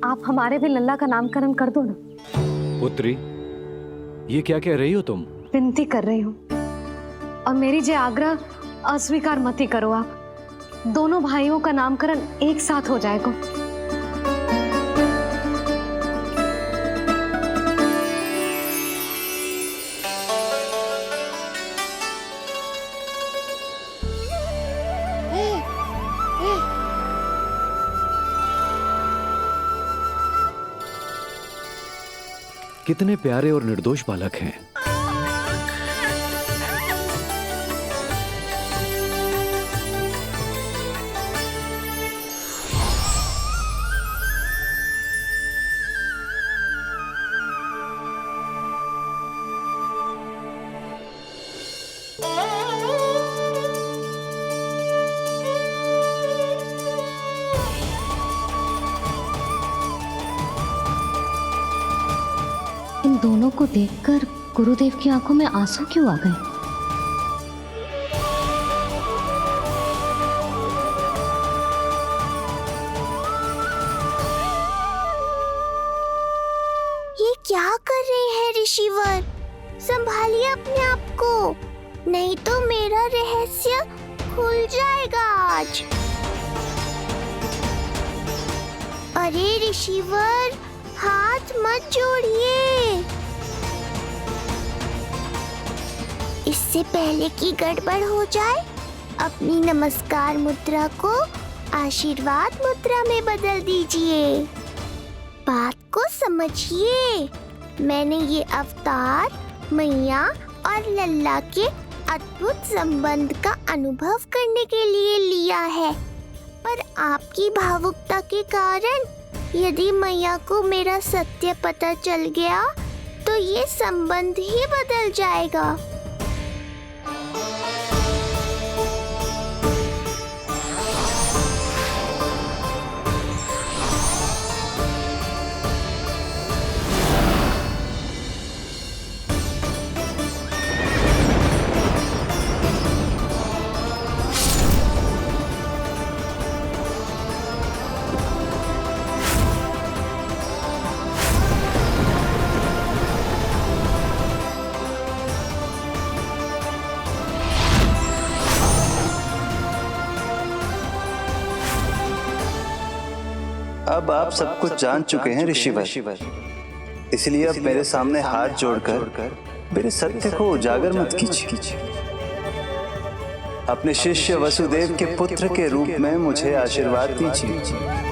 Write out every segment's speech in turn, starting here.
आप हमारे भी लल्ला का नामकरण कर दो ना। पुत्री, ये क्या कह रही हो तुम? विनती कर रही हूँ, और मेरी जे आग्रह अस्वीकार मत ही करो। आप दोनों भाइयों का नामकरण एक साथ हो जाएगा। कितने प्यारे और निर्दोष बालक हैं। इन दोनों को देखकर गुरुदेव की आंखों में आंसू क्यों आ गए? ये क्या कर रहे हैं ऋषिवर? संभालिए अपने आप को, नहीं तो मेरा रहस्य खुल जाएगा आज। अरे ऋषिवर, हाथ मत जोड़िए। इससे पहले कि गड़बड़ हो जाए, अपनी नमस्कार मुद्रा को आशीर्वाद मुद्रा में बदल दीजिए। बात को समझिए। मैंने ये अवतार मैया और लल्ला के अद्भुत संबंध का अनुभव करने के लिए लिया है, पर आपकी भावुकता के कारण यदि मैया को मेरा सत्य पता चल गया तो ये संबंध ही बदल जाएगा। अब आप सब कुछ जान चुके हैं ऋषिवर, इसलिए अब मेरे सामने हाथ जोड़कर मेरे सत्य को उजागर मत कीजिए। अपने शिष्य वसुदेव के पुत्र के रूप में मुझे आशीर्वाद दीजिए।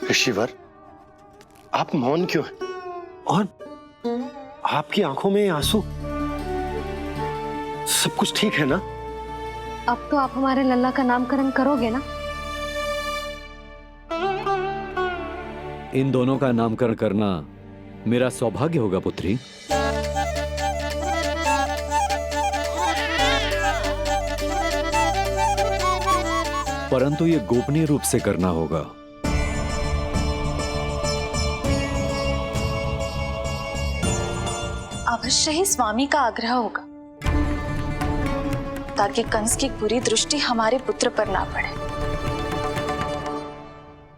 ऋषिवर, आप मौन क्यों हैं? और आपकी आंखों में आंसू? सब कुछ ठीक है ना? अब तो आप हमारे लल्ला का नामकरण करोगे ना? इन दोनों का नामकरण करना मेरा सौभाग्य होगा पुत्री। परंतु ये गोपनीय रूप से करना होगा। अवश्य ही स्वामी का आग्रह होगा, ताकि कंस की बुरी दृष्टि हमारे पुत्र पर ना पड़े।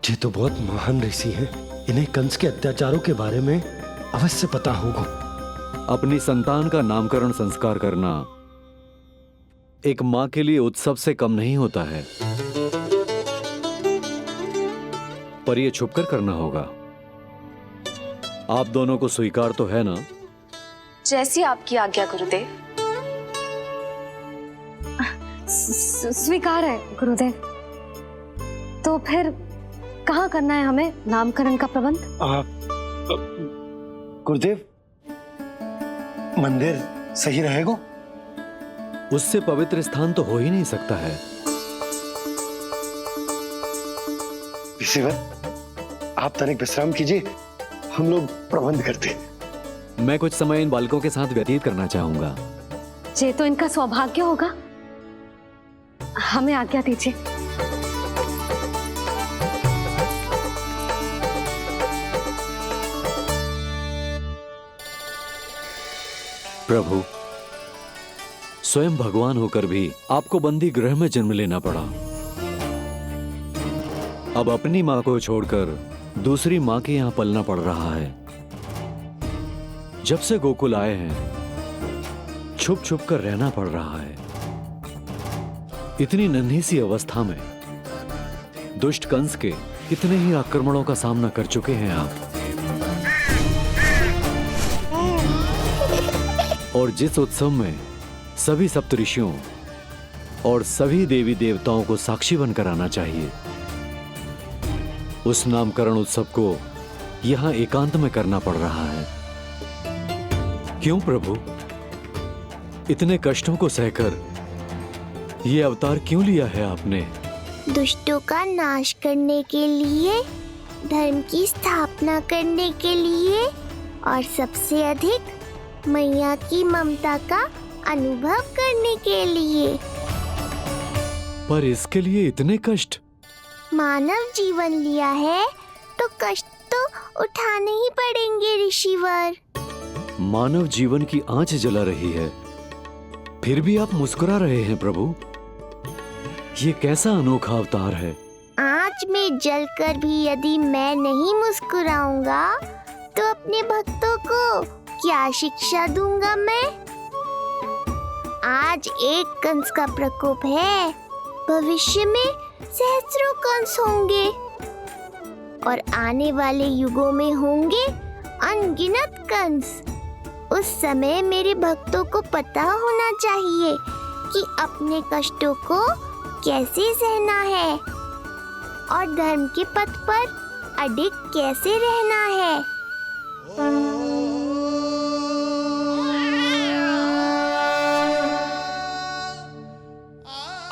ये तो बहुत महान ऋषि हैं, इन्हें कंस के अत्याचारों के बारे में अवश्य पता होगा। अपनी संतान का नामकरण संस्कार करना एक मां के लिए उत्सव से कम नहीं होता है, पर यह छुपकर करना होगा। आप दोनों को स्वीकार तो है ना? जैसी आपकी आज्ञा गुरुदेव। स्वीकार है गुरुदेव। तो फिर कहाँ करना है हमें नामकरण का प्रबंध? गुरुदेव, मंदिर सही रहेगा? उससे पवित्र स्थान तो हो ही नहीं सकता है। ऋषिवर, आप तनिक विश्राम कीजिए, हम लोग प्रबंध करते हैं। मैं कुछ समय इन बालकों के साथ व्यतीत करना चाहूंगा। ये तो इनका सौभाग्य होगा। हमें आज्ञा दीजिए। प्रभु, स्वयं भगवान होकर भी आपको बंदी गृह में जन्म लेना पड़ा। अब अपनी मां को छोड़कर दूसरी मां के यहां पलना पड़ रहा है। जब से गोकुल आए हैं छुप छुप कर रहना पड़ रहा है। इतनी नन्ही सी अवस्था में दुष्ट कंस के कितने ही आक्रमणों का सामना कर चुके हैं आप। और जिस उत्सव में सभी सप्तऋषियों और सभी देवी देवताओं को साक्षी बनकर आना चाहिए, उस नामकरण उत्सव को यहां एकांत में करना पड़ रहा है। क्यों प्रभु, इतने कष्टों को सहकर ये अवतार क्यों लिया है आपने? दुष्टों का नाश करने के लिए, धर्म की स्थापना करने के लिए और सबसे अधिक मैया की ममता का अनुभव करने के लिए। पर इसके लिए इतने कष्ट? मानव जीवन लिया है तो कष्ट तो उठाने ही पड़ेंगे ऋषिवर। मानव जीवन की आंच जला रही है, फिर भी आप मुस्कुरा रहे हैं प्रभु। ये कैसा अनोखा अवतार है। आंच में जलकर भी यदि मैं नहीं मुस्कुराऊंगा तो अपने भक्तों को क्या शिक्षा दूंगा मैं? आज एक कंस का प्रकोप है, भविष्य में सहस्रों कंस होंगे और आने वाले युगों में होंगे अनगिनत कंस। उस समय मेरे भक्तों को पता होना चाहिए कि अपने कष्टों को कैसे सहना है और धर्म के पथ पर अडिग कैसे रहना है।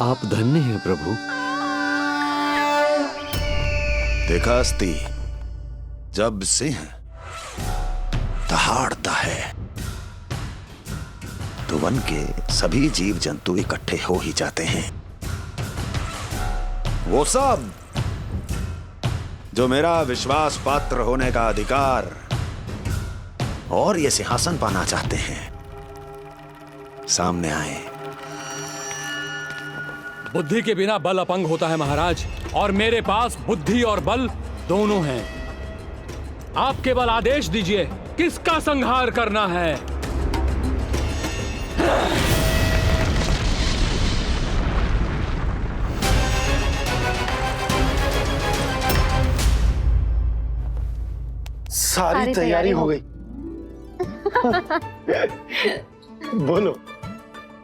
आप धन्य हैं प्रभु। देखा अस्ति, जब सिंह दहाड़ता है तो वन के सभी जीव जंतु इकट्ठे हो ही जाते हैं। वो सब जो मेरा विश्वास पात्र होने का अधिकार और ये सिंहासन पाना चाहते हैं, सामने आए। बुद्धि के बिना बल अपंग होता है महाराज, और मेरे पास बुद्धि और बल दोनों हैं। आप केवल आदेश दीजिए किसका संहार करना है। सारी तैयारी हो गई। बोलो।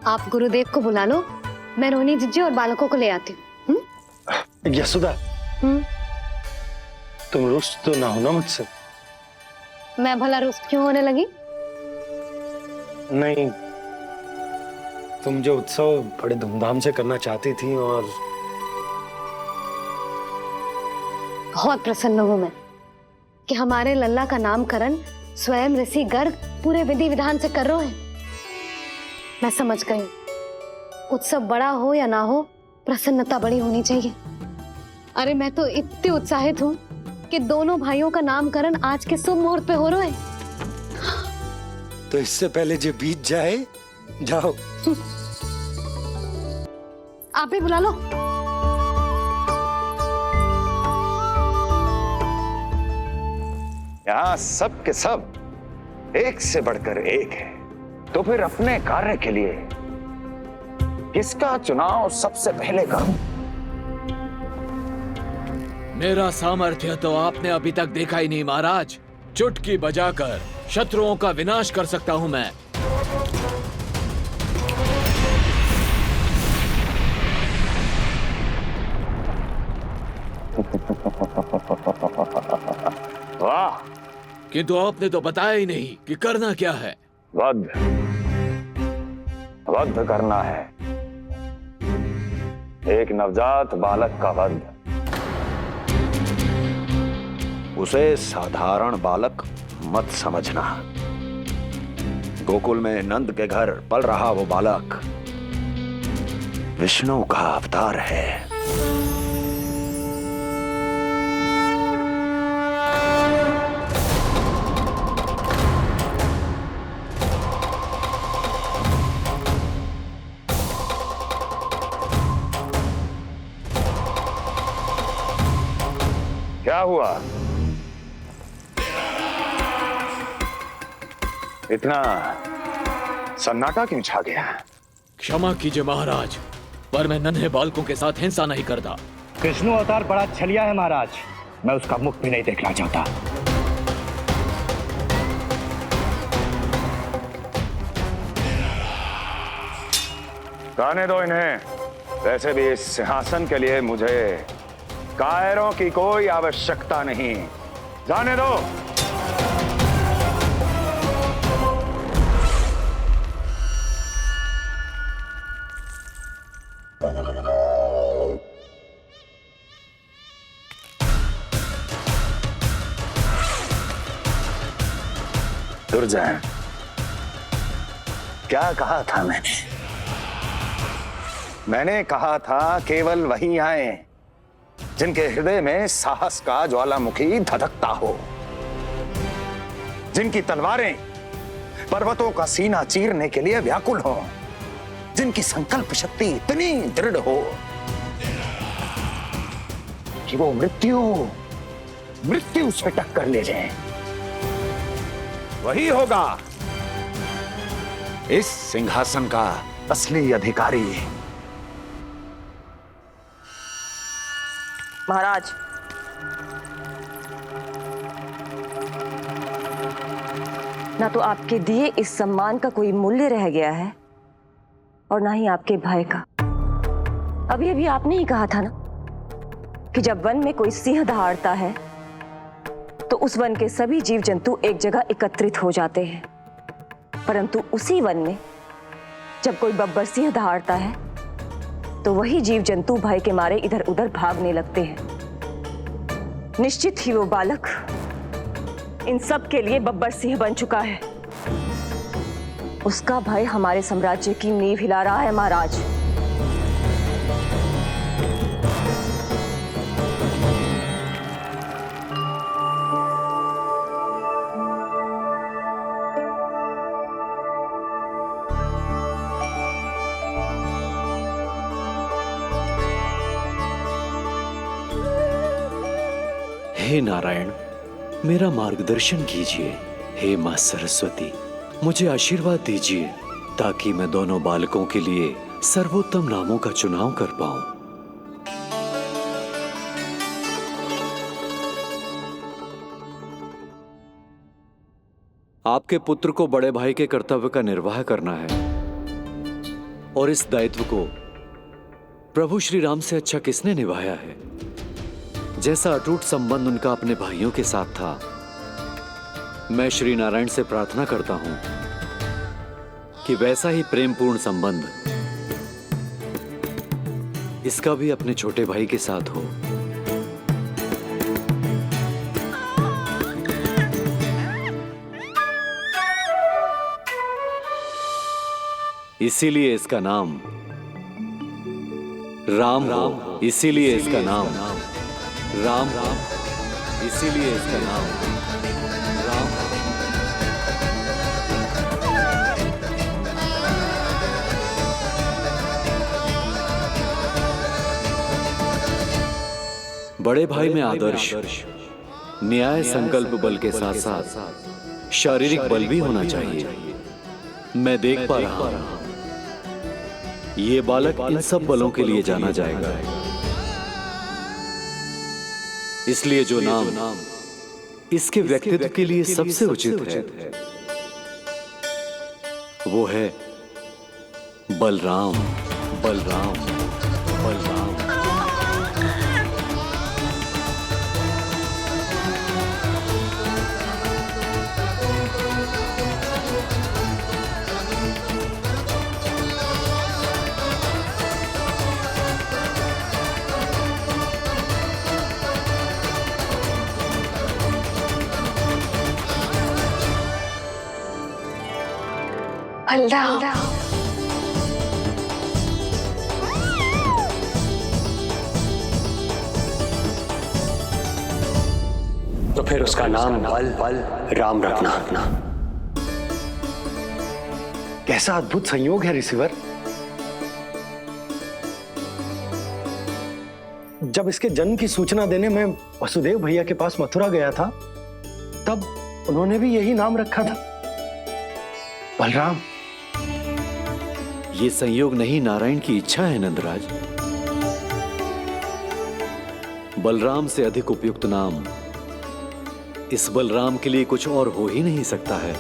आप गुरुदेव को बुला लो, मैं रोहिणी जीजी और बालकों को ले आती हूँ। यशोदा, तुम रुष्ट तो ना हो ना मुझसे? मैं भला रुष्ट क्यों होने लगी? नहीं, तुम जो उत्सव बड़े धूमधाम से करना चाहती थी और बहुत प्रसन्न हूँ मैं कि हमारे लल्ला का नामकरण स्वयं ऋषि गर्ग पूरे विधि विधान से कर रहे हैं। मैं समझ गई, उत्सव बड़ा हो या ना हो, प्रसन्नता बड़ी होनी चाहिए। अरे मैं तो इतनी उत्साहित हूँ कि दोनों भाइयों का नामकरण आज के शुभ मुहूर्त पे हो रहा है। तो इससे पहले जो बीत जाए, जाओ। आप ही बुला लो। यहाँ सब के सब एक से बढ़कर एक है, तो फिर अपने कार्य के लिए किसका चुनाव सबसे पहले करूं? मेरा सामर्थ्य तो आपने अभी तक देखा ही नहीं महाराज। चुटकी बजाकर शत्रुओं का विनाश कर सकता हूं मैं। वाह! किंतु आपने तो बताया ही नहीं कि करना क्या है। वध करना है, एक नवजात बालक का वध। उसे साधारण बालक मत समझना। गोकुल में नंद के घर पल रहा वो बालक विष्णु का अवतार है। क्या हुआ? इतना सन्नाटा क्यों छा गया? क्षमा कीजिए महाराज, पर मैं नन्हे बालकों के साथ हिंसा नहीं करता। विष्णु अवतार बड़ा छलिया है महाराज, मैं उसका मुख भी नहीं देखना चाहता। जाने दो इन्हें। वैसे भी इस सिंहासन के लिए मुझे कायरों की कोई आवश्यकता नहीं। जाने दो। दुर्जन, क्या कहा था मैंने कहा था केवल वही आए जिनके हृदय में साहस का ज्वालामुखी धधकता हो, जिनकी तलवारें पर्वतों का सीना चीरने के लिए व्याकुल हो, जिनकी संकल्प शक्ति इतनी दृढ़ हो कि वो मृत्यु से टक्कर ले जाए। वही होगा इस सिंहासन का असली अधिकारी। महाराज, ना तो आपके दिए इस सम्मान का कोई मूल्य रह गया है और ना ही आपके भय का। अभी अभी आपने ही कहा था ना कि जब वन में कोई सिंह दहाड़ता है तो उस वन के सभी जीव जंतु एक जगह एकत्रित हो जाते हैं, परंतु उसी वन में जब कोई बब्बर सिंह दहाड़ता है तो वही जीव जंतु भय के मारे इधर उधर भागने लगते हैं। निश्चित ही वो बालक इन सब के लिए बब्बर सिंह बन चुका है। उसका भय हमारे साम्राज्य की नींव हिला रहा है महाराज। हे नारायण, मेरा मार्गदर्शन कीजिए। हे मां सरस्वती, मुझे आशीर्वाद दीजिए ताकि मैं दोनों बालकों के लिए सर्वोत्तम नामों का चुनाव कर पाऊं। आपके पुत्र को बड़े भाई के कर्तव्य का निर्वाह करना है और इस दायित्व को प्रभु श्री राम से अच्छा किसने निभाया है? जैसा अटूट संबंध उनका अपने भाइयों के साथ था, मैं श्री नारायण से प्रार्थना करता हूं कि वैसा ही प्रेमपूर्ण संबंध इसका भी अपने छोटे भाई के साथ हो। इसीलिए इसका नाम राम हो। इसीलिए इसका नाम राम, इसीलिए इसका नाम राम। बड़े भाई में आदर्श, न्याय, संकल्प बल के साथ साथ शारीरिक बल भी होना चाहिए। मैं देख पा रहा हूं ये बालक इन सब बलों के लिए जाना जाएगा। इसलिए जो नाम इसके व्यक्तित्व के लिए सबसे उचित है वो है बलराम। बलराम, बलराम। बलराम। तो फिर उसका नाम बल राम रखना। कैसा अद्भुत संयोग है रिसीवर। जब इसके जन्म की सूचना देने मैं वसुदेव भैया के पास मथुरा गया था, तब उन्होंने भी यही नाम रखा था, बलराम। ये संयोग नहीं, नारायण की इच्छा है नंदराज। बलराम से अधिक उपयुक्त नाम इस बलराम के लिए कुछ और हो ही नहीं सकता है।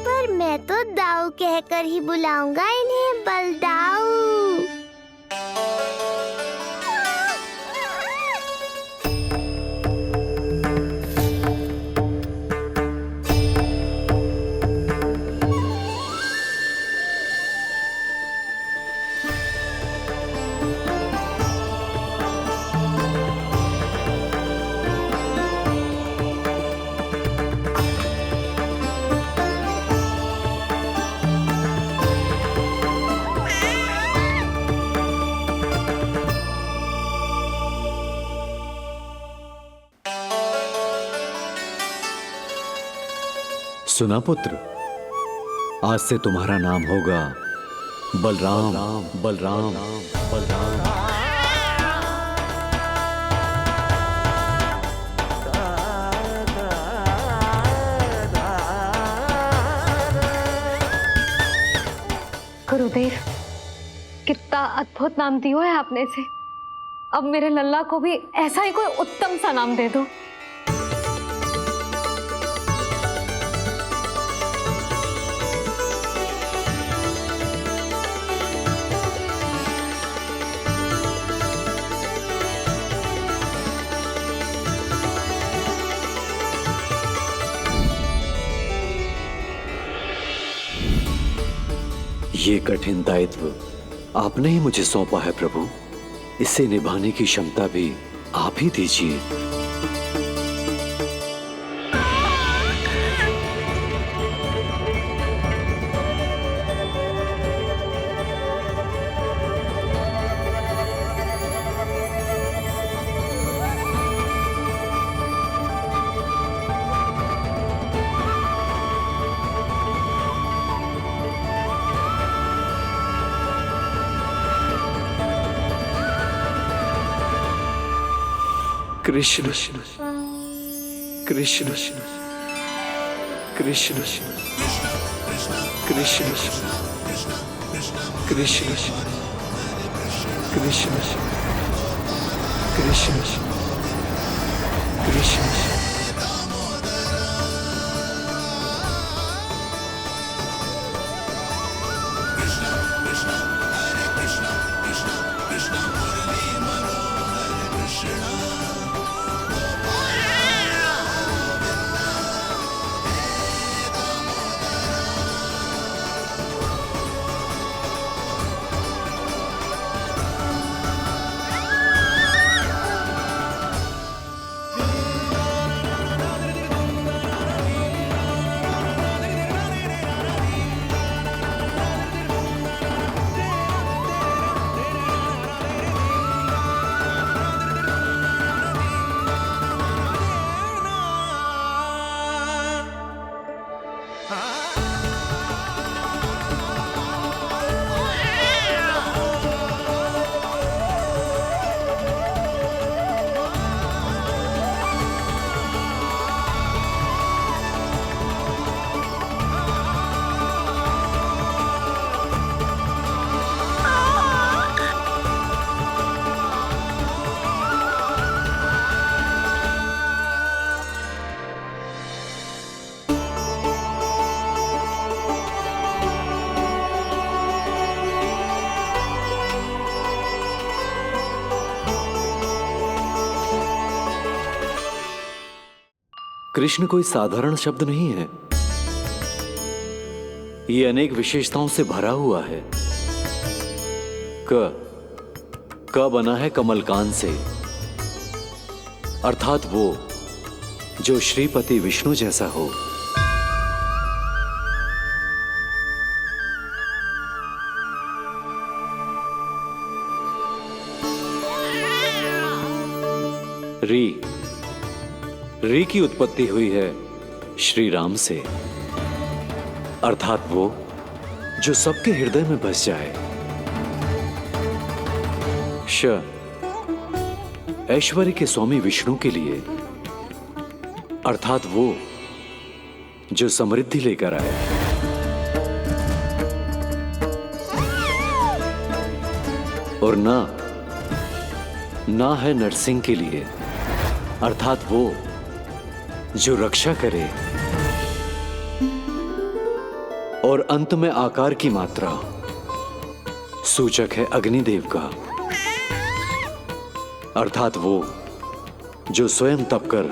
पर मैं तो दाऊ कहकर ही बुलाऊंगा इन्हें, बलदाऊ। सुना पुत्र, आज से तुम्हारा नाम होगा बलराम। बलराम बलराम। गुरुदेव, कितना अद्भुत नाम दिया है आपने इसे। अब मेरे लल्ला को भी ऐसा ही कोई उत्तम सा नाम दे दो। ये कठिन दायित्व आपने ही मुझे सौंपा है प्रभु। इसे निभाने की क्षमता भी आप ही दीजिए। कृष्ण कृष्ण कृष्ण कृष्ण कृष्ण कृष्ण कृष्ण कृष्ण कृष्ण। कृष्ण कोई साधारण शब्द नहीं है। ये अनेक विशेषताओं से भरा हुआ है। क बना है कमलकांत से, अर्थात वो जो श्रीपति विष्णु जैसा हो। री की उत्पत्ति हुई है श्री राम से, अर्थात वो जो सबके हृदय में बस जाए। श ऐश्वर्य के स्वामी विष्णु के लिए, अर्थात वो जो समृद्धि लेकर आए। और ना है नरसिंह के लिए, अर्थात वो जो रक्षा करे। और अंत में आकार की मात्रा सूचक है अग्निदेव का, अर्थात वो जो स्वयं तप कर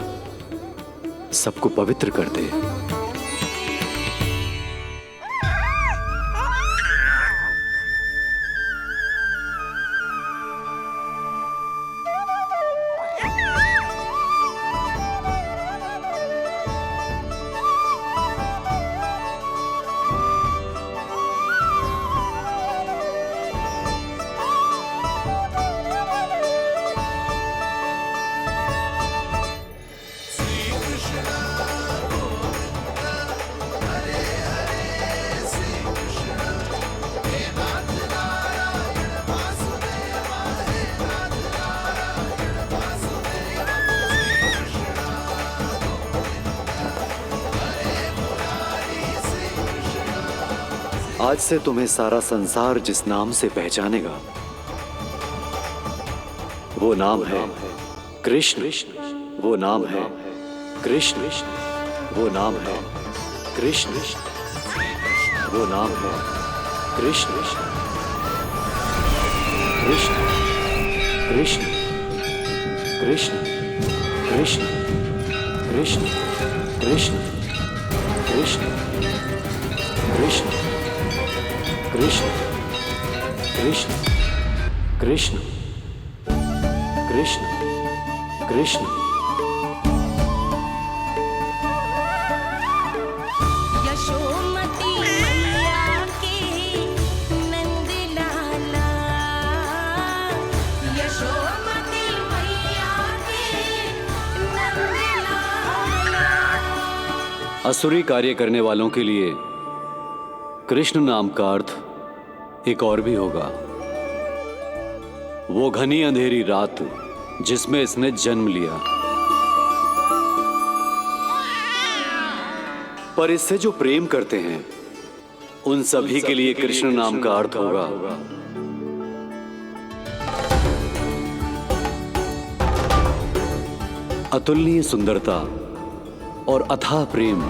सबको पवित्र कर दे। आज से तुम्हें सारा संसार जिस नाम से पहचानेगा वो नाम है कृष्ण। वो नाम है कृष्ण। वो नाम है कृष्ण। वो नाम है कृष्ण। कृष्ण कृष्ण कृष्ण कृष्ण कृष्ण कृष्ण कृष्ण कृष्ण कृष्ण कृष्ण कृष्ण कृष्ण कृष्ण। यशोमती मैया के नंद लाला, यशोमती मैया के नंद लाला। असुरी कार्य करने वालों के लिए कृष्ण नाम का अर्थ एक और भी होगा। वो घनी अंधेरी रात जिसमें इसने जन्म लिया। पर इससे जो प्रेम करते हैं उन सभी के लिए कृष्ण नाम का अर्थ होगा अतुलनीय सुंदरता और अथाह प्रेम।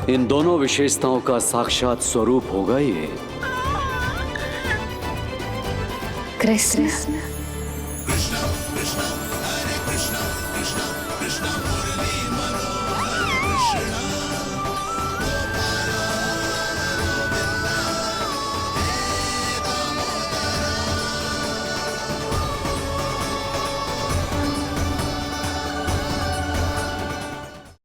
इन दोनों विशेषताओं का साक्षात स्वरूप होगा ये कृष्ण।